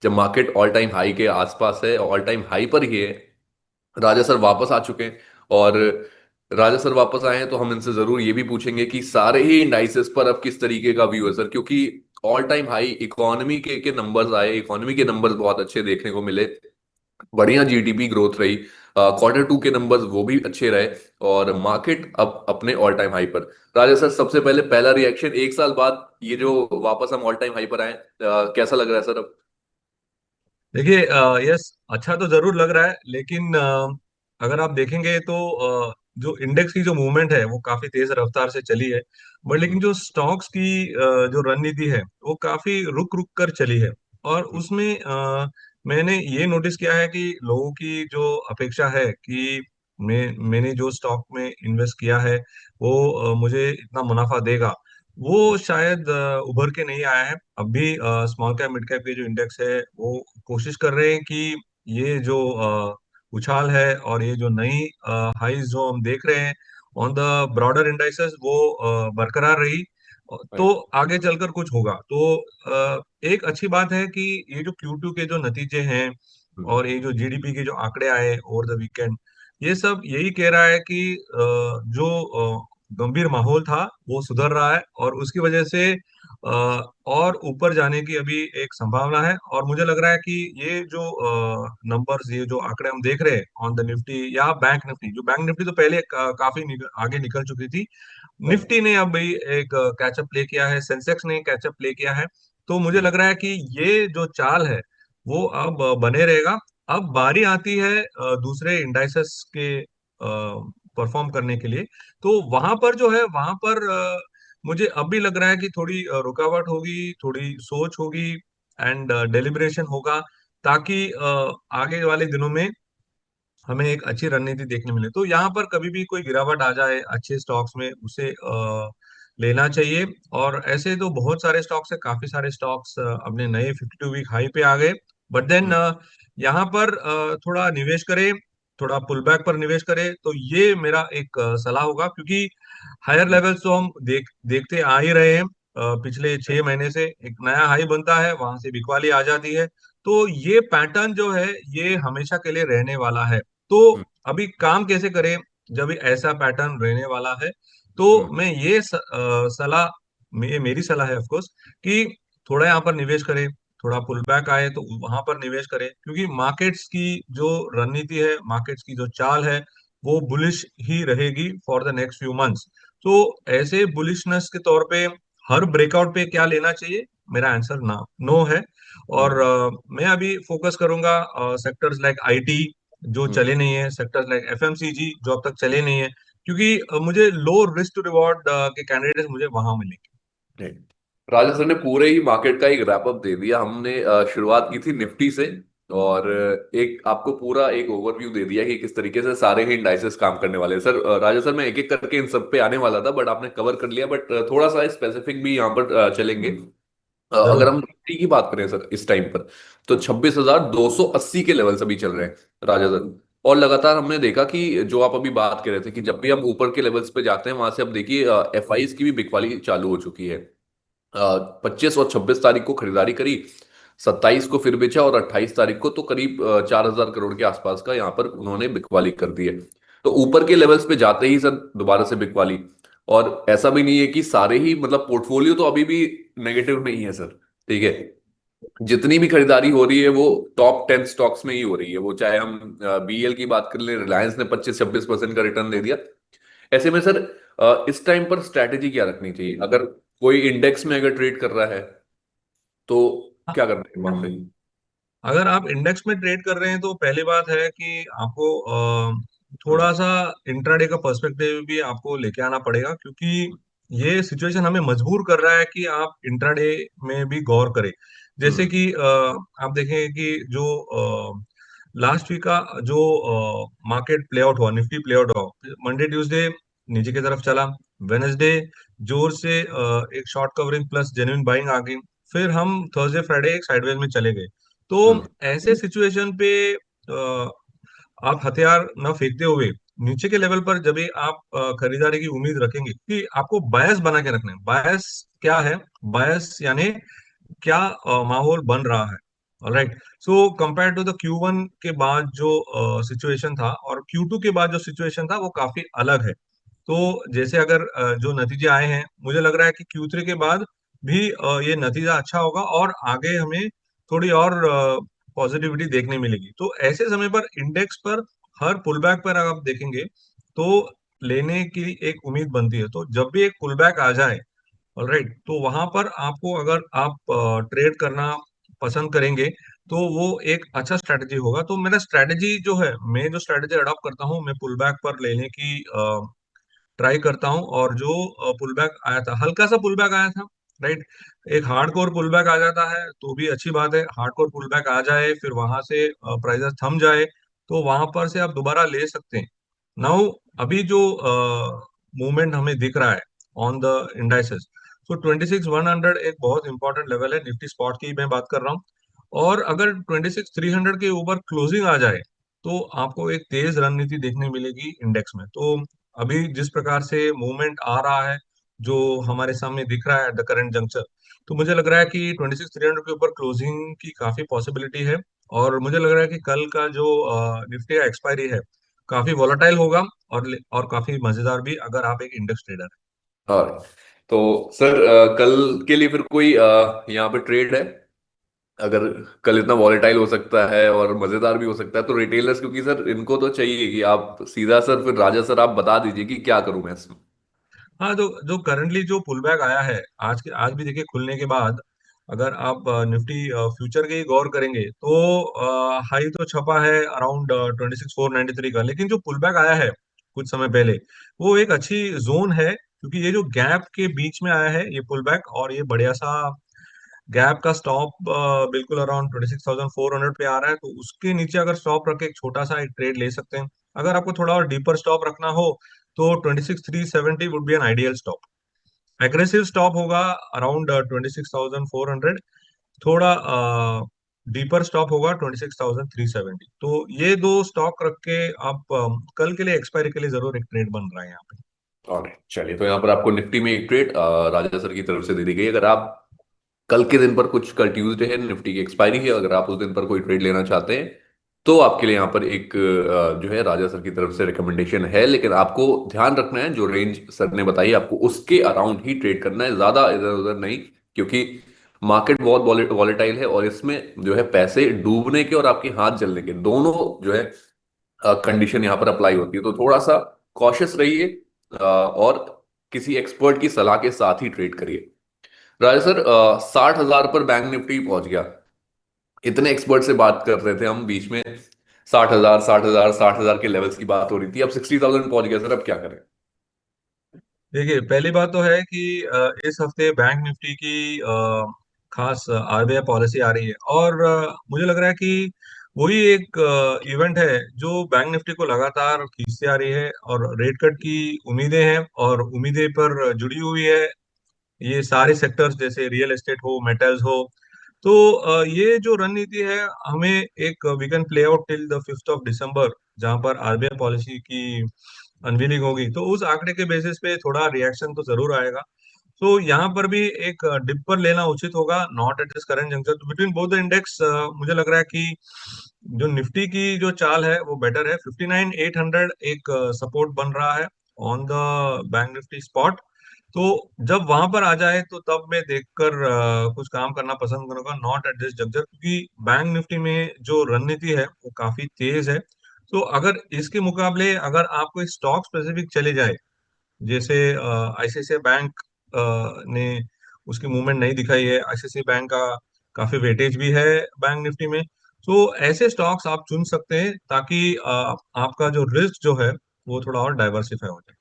जब market all time high के आसपास है, ऑल टाइम हाई पर ही है, राजा सर वापस आ चुके हैं। और राजा सर वापस आए हैं तो हम इनसे जरूर ये भी पूछेंगे कि सारे ही इंडाइसेस पर अब किस तरीके का व्यू है सर, क्योंकि ऑल टाइम हाई इकोनॉमी के नंबर्स आए, इकोनॉमी के नंबर्स बहुत अच्छे देखने को मिले, बढ़िया जीडीपी ग्रोथ रही, Q2 के नंबर्स वो भी अच्छे रहे, और मार्केट अब अपने ऑल टाइम हाई पर। राजा सर, सबसे पहले पहला रिएक्शन, एक साल बाद ये जो वापस हम ऑल टाइम हाई पर आए, कैसा लग रहा है सर अब? देखिए, यस, अच्छा तो जरूर लग रहा है, लेकिन अगर आप देखेंगे तो जो इंडेक्स की जो मूवमेंट है वो काफी तेज रफ्तार से चली है। बट लेकिन हम्म, जो स्टॉक्स की जो रणनीति है वो काफी रुक रुक कर चली है। और उसमें मैंने ये नोटिस किया है कि लोगों की जो अपेक्षा है कि मैंने जो स्टॉक में इन्वेस्ट किया है वो मुझे इतना मुनाफा देगा, वो शायद उभर के नहीं आया है। अब भी स्मॉल कैप मिड कैप के जो इंडेक्स है वो कोशिश कर रहे हैं कि ये जो उछाल है और ये जो नई हाईज जो हम देख रहे हैं ऑन द ब्रॉडर इंडाइसेस वो बरकरार रही तो right, आगे चलकर कुछ होगा। तो एक अच्छी बात है कि ये जो Q2 के जो नतीजे हैं हम्म, और ये जो जीडीपी के जो आंकड़े आए ओवर द वीकेंड, ये सब यही कह रहा है कि जो गंभीर माहौल था वो सुधर रहा है और उसकी वजह से और ऊपर जाने की अभी एक संभावना है। और मुझे लग रहा है कि ये जो नंबर्स, ये जो आंकड़े हम देख रहे हैं ऑन द निफ्टी या बैंक निफ्टी, जो बैंक निफ्टी तो पहले काफी आगे निकल चुकी थी, right, निफ्टी ने अभी एक कैचअप प्ले किया है, सेंसेक्स ने कैचअप प्ले किया है। तो मुझे हम्म, लग रहा है कि ये जो चाल है वो अब बने रहेगा। अब बारी आती है दूसरे इंडाइसेस के परफॉर्म करने के लिए। तो वहां पर जो है वहां पर मुझे अब भी लग रहा है कि थोड़ी रुकावट होगी, थोड़ी सोच होगी एंड डेलिब्रेशन होगा, ताकि आगे वाले दिनों में हमें एक अच्छी रणनीति देखने मिले। तो यहाँ पर कभी भी कोई गिरावट आ जाए अच्छे स्टॉक्स में, उसे लेना चाहिए। और ऐसे तो बहुत सारे स्टॉक्स है, काफी सारे स्टॉक्स अपने नए 52 वीक हाई पे आ गए। बट देन हम्म, यहाँ पर थोड़ा निवेश करें, थोड़ा पुल बैक पर निवेश करें, तो ये मेरा एक सलाह होगा। क्योंकि हायर हम्म, लेवल्स तो हम देखते आ ही रहे हैं। पिछले 6 महीने से एक नया हाई बनता है, वहां से बिकवाली आ जाती है। तो ये पैटर्न जो है ये हमेशा के लिए रहने वाला है। तो हम्म, अभी काम कैसे करें जब ये ऐसा पैटर्न रहने वाला है? तो हम्म, मैं ये सलाह, ये मेरी सलाह है ऑफ कोर्स, कि थोड़ा यहाँ पर निवेश करें, थोड़ा पुल बैक आए तो वहां पर निवेश करें। क्योंकि मार्केट्स की जो रणनीति है, मार्केट्स की जो चाल है, वो बुलिश ही रहेगी for the next few months. तो ऐसे बुलिशनेस के तौर पे हर ब्रेकआउट पे क्या लेना चाहिए? मेरा आंसर ना नो है। और हम्म, मैं अभी फोकस करूंगा सेक्टर्स लाइक आईटी जो हम्म, चले नहीं है, सेक्टर्स लाइक एफएमसीजी जो अब तक चले नहीं है, क्योंकि मुझे लो रिस्क टू रिवॉर्ड के कैंडिडेट्स मुझे वहां मिलेंगे। right। राजा सर ने पूरे ही मार्केट का एक रैपअप दे दिया। हमने शुरुआत की थी निफ्टी से, और एक आपको पूरा एक ओवरव्यू दे दिया कि किस तरीके से सारे ही इंडाइसेस काम करने वाले हैं सर। राजा सर, मैं एक एक करके इन सब पे आने वाला था, बट आपने कवर कर लिया। बट थोड़ा सा स्पेसिफिक भी यहाँ पर चलेंगे। अगर जरूर। हम निफ्टी की बात करें सर इस टाइम पर, तो 26,280 के लेवल अभी चल रहे हैं राजा सर। और लगातार हमने देखा कि जो आप अभी बात कर रहे थे कि जब भी हम ऊपर के लेवल्स पे जाते हैं, वहां से अब देखिए एफ आई की भी बिकवाली चालू हो चुकी है। 25 और 26 तारीख को खरीदारी करी, 27 को फिर बेचा, और 28 तारीख को तो करीब 4,000 करोड़ के आसपास का यहाँ पर उन्होंने बिकवाली कर दी है। तो ऊपर के लेवल्स पे जाते ही सर दोबारा से बिकवाली। और ऐसा भी नहीं है कि सारे ही, मतलब पोर्टफोलियो तो अभी भी नेगेटिव नहीं है सर, ठीक है। जितनी भी खरीदारी हो रही है वो टॉप 10 स्टॉक्स में ही हो रही है, वो चाहे हम बीएल की बात कर लें, रिलायंस ने 25-26% का रिटर्न दे दिया। ऐसे में सर इस टाइम पर स्ट्रैटेजी क्या रखनी चाहिए, अगर कोई इंडेक्स में अगर ट्रेड कर रहा है तो क्या करना है वहां पे? अगर आप इंडेक्स में ट्रेड कर रहे हैं तो पहली बात है कि आपको थोड़ा सा इंट्राडे का पर्सपेक्टिव भी आपको लेके आना पड़ेगा। क्योंकि ये सिचुएशन हमें मजबूर कर रहा है कि आप इंट्राडे में भी गौर करें। जैसे हम्म, कि आप देखें कि जो लास्ट वीक का जो मार्केट प्ले आउट हुआ, निफ्टी प्ले आउट हुआ, मंडे ट्यूसडे नीचे की तरफ चला, वेनेसडे जोर से एक short covering plus genuine buying आ गई, फिर हम थर्सडे फ्राइडे एक साइडवेज में चले गए। तो हम्म, ऐसे सिचुएशन पे आप हथियार न फेंकते हुए नीचे के लेवल पर जब भी आप खरीदारी की उम्मीद रखेंगे, कि आपको बायस बना के रखना है। बायस क्या है? बायस यानी क्या माहौल बन रहा है। Alright. So compare to the Q1 के बाद जो सिचुएशन था और Q2 के बाद जो सिचुएशन था वो काफी अलग है। तो जैसे अगर जो नतीजे आए हैं, मुझे लग रहा है कि Q3 के बाद भी ये नतीजा अच्छा होगा और आगे हमें थोड़ी और पॉजिटिविटी देखने मिलेगी। तो ऐसे समय पर इंडेक्स पर हर पुलबैक पर अगर आप देखेंगे तो लेने की एक उम्मीद बनती है। तो जब भी एक पुलबैक आ जाए, ऑलराइट, तो वहां पर आपको, अगर आप ट्रेड करना पसंद करेंगे, तो वो एक अच्छा स्ट्रेटजी होगा। तो मेरा स्ट्रेटजी जो है, मैं जो स्ट्रेटजी अडॉप्ट करता हूँ, मैं पुल बैक पर लेने की ट्राई करता हूँ। और जो पुल बैक आया था, हल्का सा पुल बैक आया था, राइट, एक हार्डकोर पुल बैक आ जाता है तो भी अच्छी बात है। हार्डकोर पुल बैक आ जाए फिर वहां से प्राइसेस थम जाए, तो वहां पर से आप दोबारा ले सकते हैं। नाउ अभी जो मूवमेंट हमें दिख रहा है ऑन द इंडाइसेस, तो 26,100 एक बहुत इंपॉर्टेंट लेवल है। निफ्टी स्पॉट की मैं बात कर रहा हूँ। और अगर 26,300 के ऊपर क्लोजिंग आ जाए तो आपको एक तेज रणनीति देखने मिलेगी इंडेक्स में। तो अभी जिस प्रकार से मूवमेंट आ रहा है, जो हमारे सामने दिख रहा है एट द करंट जंक्चर, तो मुझे लग रहा है कि 26,300 के ऊपर क्लोजिंग की काफी पॉसिबिलिटी है। और मुझे लग रहा है कि कल का जो निफ्टी का एक्सपायरी है काफी वॉलेटाइल होगा और काफी मजेदार भी, अगर आप एक इंडेक्स ट्रेडर हैं। और तो सर कल के लिए फिर कोई यहाँ पे ट्रेड है? अगर कल इतना वॉलेटाइल हो सकता है और मजेदार भी हो सकता है तो रिटेलर्स, क्योंकि सर इनको तो चाहिए कि आप सीधा, सर फिर राजा सर आप बता दीजिए कि क्या करूं मैं इसमें। हाँ, जो जो करंटली जो पुल बैक आया है, आज भी देखिए खुलने के बाद, अगर आप निफ्टी फ्यूचर के ही गौर करेंगे तो हाई तो छपा है अराउंड 26,493 का, लेकिन जो पुल बैक आया है कुछ समय पहले, वो एक अच्छी जोन है, क्योंकि ये जो गैप के बीच में आया है ये पुल बैक, और ये बढ़िया सा गैप का स्टॉप बिल्कुल अराउंड 26,400 पे आ रहा है। तो उसके नीचे अगर स्टॉप रख के एक छोटा सा एक ट्रेड ले सकते हैं। अगर आपको थोड़ा और डीपर स्टॉप रखना हो तो 26,370 would be an ideal stop. Aggressive stop होगा अराउंड 26,400। थोड़ा डीपर स्टॉप होगा 26,370। तो ये दो स्टॉक रख के आप कल के लिए, एक्सपायरी के लिए जरूर एक ट्रेड बन रहा है यहाँ पे। और चलिए, तो यहाँ पर आपको निफ्टी में एक ट्रेड राजा सर की तरफ से दे दी गई। अगर आप कल के दिन पर, कुछ कल ट्यूसडे है, निफ्टी की एक्सपायरी है, अगर आप उस दिन पर कोई ट्रेड लेना चाहते हैं तो आपके लिए यहाँ पर एक जो है राजा सर की तरफ से रिकमेंडेशन है। लेकिन आपको ध्यान रखना है, जो रेंज सर ने बताई आपको उसके अराउंड ही ट्रेड करना है, ज्यादा इधर उधर नहीं। क्योंकि मार्केट बहुत वॉलेटाइल है और इसमें जो है पैसे डूबने के और आपके हाथ जलने के दोनों जो है कंडीशन यहाँ पर अप्लाई होती है। तो थोड़ा सा कॉशियस रहिए और किसी एक्सपर्ट की सलाह के साथ ही ट्रेड करिए। राजा सर, 60,000 पर बैंक निफ्टी पहुंच गया। इतने एक्सपर्ट से बात कर रहे थे हम बीच में, 60,000 60,000 60,000 के लेवल्स की बात हो रही थी, अब 60,000 पहुंच गया। सर अब क्या करें? देखिए, पहली बात तो है कि इस हफ्ते बैंक निफ्टी की खास आरबीआई पॉलिसी आ रही है, और मुझे लग रहा है कि वही एक इवेंट है जो बैंक निफ्टी को लगातार खींचते आ रही है। और रेट कट की उम्मीदें हैं, और उम्मीदें पर जुड़ी हुई है ये सारे सेक्टर्स, जैसे रियल एस्टेट हो, मेटल्स हो। तो ये जो रणनीति है, हमें एक we can play out till the 5 December, जहां पर आरबीआई पॉलिसी की अनवीलिंग होगी। तो उस आंकड़े के बेसिस पे थोड़ा रिएक्शन तो जरूर आएगा। तो यहाँ पर भी एक डिप पर लेना उचित होगा, not at this current junction between both the index. मुझे लग रहा है कि जो निफ्टी की जो चाल है वो बेटर है। 59,800 एक सपोर्ट बन रहा है on the bank Nifty spot. तो जब वहां पर आ जाए तो तब मैं देखकर कुछ काम करना पसंद करूंगा, नॉट एट दिस जंक्शन, क्योंकि बैंक निफ्टी में जो रणनीति है वो काफी तेज है। तो अगर इसके मुकाबले अगर आपको स्टॉक स्पेसिफिक चले जाए, जैसे आईसीआईसीआई बैंक ने उसकी मूवमेंट नहीं दिखाई है, आईसीआईसीआई बैंक का काफी वेटेज भी है बैंक निफ्टी में, तो ऐसे स्टॉक्स आप चुन सकते हैं ताकि आपका जो रिस्क जो है वो थोड़ा और डाइवर्सिफाई हो जाए।